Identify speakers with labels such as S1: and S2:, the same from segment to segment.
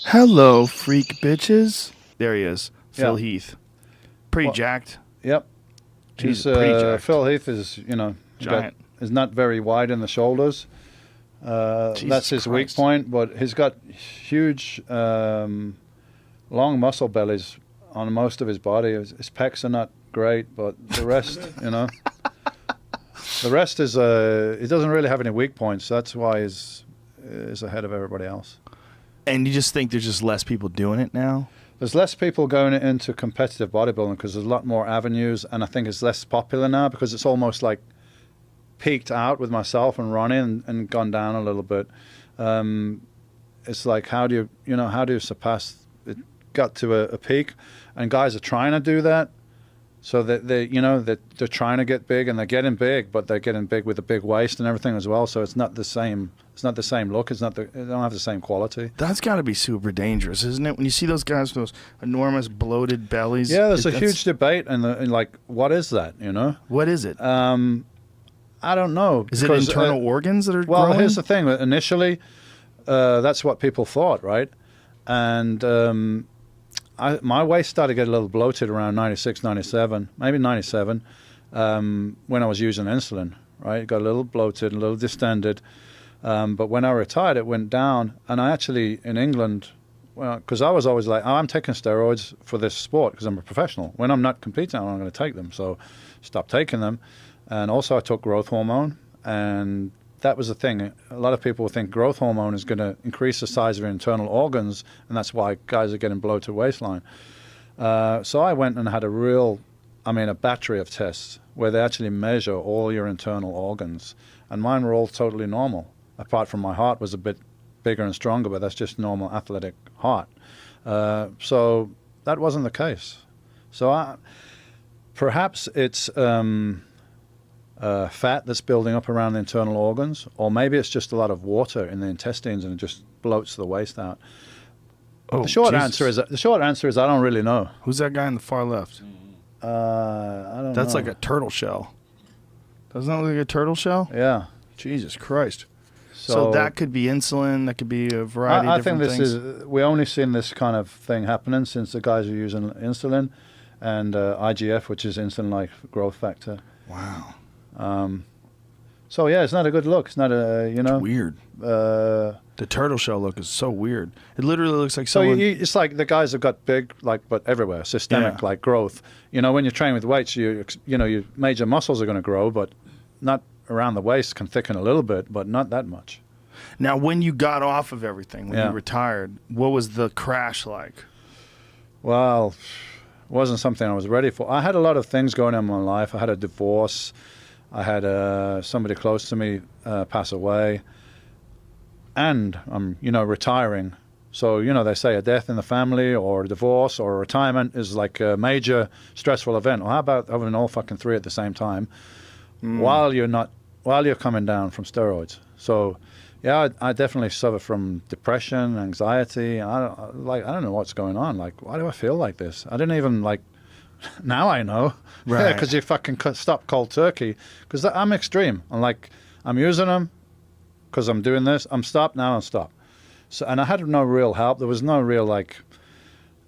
S1: Hello, freak bitches. There he is, Phil Heath. Pretty jacked.
S2: Yep.
S1: He's pretty jacked.
S2: Phil Heath is,
S1: Giant.
S2: Is not very wide in the shoulders. That's his weak point, but he's got huge, long muscle bellies on most of his body. His pecs are not great, but the rest, the rest is, he doesn't really have any weak points. That's why he's ahead of everybody else.
S1: And you just think there's just less people doing it now?
S2: There's less people going into competitive bodybuilding because there's a lot more avenues, and I think it's less popular now because it's almost like peaked out with myself and Ronnie and gone down a little bit. It's like, how do you surpass it? Got to a peak, and guys are trying to do that. So that they're trying to get big, and they're getting big, but they're getting big with a big waist and everything as well. So it's not the same. It's not the same look. They don't have the same quality.
S1: That's got to be super dangerous, isn't it? When you see those guys with those enormous bloated bellies.
S2: Yeah, there's a huge debate, and like, what is that?
S1: What is it?
S2: I don't know.
S1: Is it internal organs that are
S2: well,
S1: growing?
S2: Here's the thing. Initially, that's what people thought, right? And my waist started to get a little bloated around 96, 97, maybe 97, when I was using insulin, right? It got a little bloated, a little distended. But when I retired, it went down. And I actually, in England, well, because I was always like, I'm taking steroids for this sport because I'm a professional. When I'm not competing, I'm not going to take them. So stopped taking them. And also I took growth hormone. And that was the thing. A lot of people think growth hormone is going to increase the size of your internal organs, and that's why guys are getting bloated waistline. So I went and had a battery of tests where they actually measure all your internal organs, and mine were all totally normal, apart from my heart was a bit bigger and stronger, but that's just normal athletic heart. So that wasn't the case. So perhaps it's fat that's building up around the internal organs, or maybe it's just a lot of water in the intestines and it just bloats the waist out. The short answer is I don't really know.
S1: Who's that guy on the far left?
S2: I don't know.
S1: That's like a turtle shell. Doesn't that look like a turtle shell?
S2: Yeah.
S1: Jesus Christ. So that could be insulin. That could be a variety of different things.
S2: I think we've only seen this kind of thing happening since the guys are using insulin and IGF, which is insulin-like growth factor.
S1: Wow.
S2: So yeah, it's not a good look. It's not
S1: It's weird. The turtle shell look is so weird. It literally looks like someone.
S2: So it's like the guys have got big, but everywhere, systemic, like growth. When you train with weights, your major muscles are going to grow, but not around the waist. Can thicken a little bit, but not that much.
S1: Now, when you got off of everything, when you retired, what was the crash like?
S2: Well, it wasn't something I was ready for. I had a lot of things going on in my life. I had a divorce. I had somebody close to me pass away, and I'm, retiring. So, they say a death in the family or a divorce or a retirement is like a major stressful event. Well, how about having all fucking three at the same time while you're coming down from steroids? So, yeah, I definitely suffer from depression, anxiety. I don't know what's going on. Like, why do I feel like this? I didn't even now I know. Right. Yeah, because you fucking stop cold turkey. Because I'm extreme. I'm using them because I'm doing this. I'm stopped now and stop. So, and I had no real help. There was no real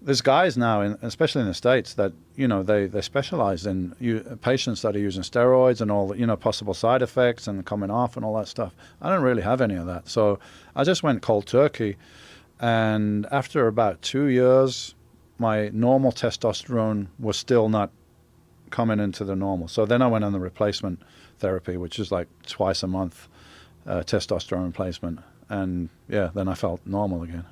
S2: there's guys now, especially in the States, that, they specialize in patients that are using steroids and all, possible side effects and coming off and all that stuff. I don't really have any of that. So I just went cold turkey. And after about 2 years, my normal testosterone was still not coming into the normal. So then I went on the replacement therapy, which is like twice a month testosterone replacement. And yeah, then I felt normal again.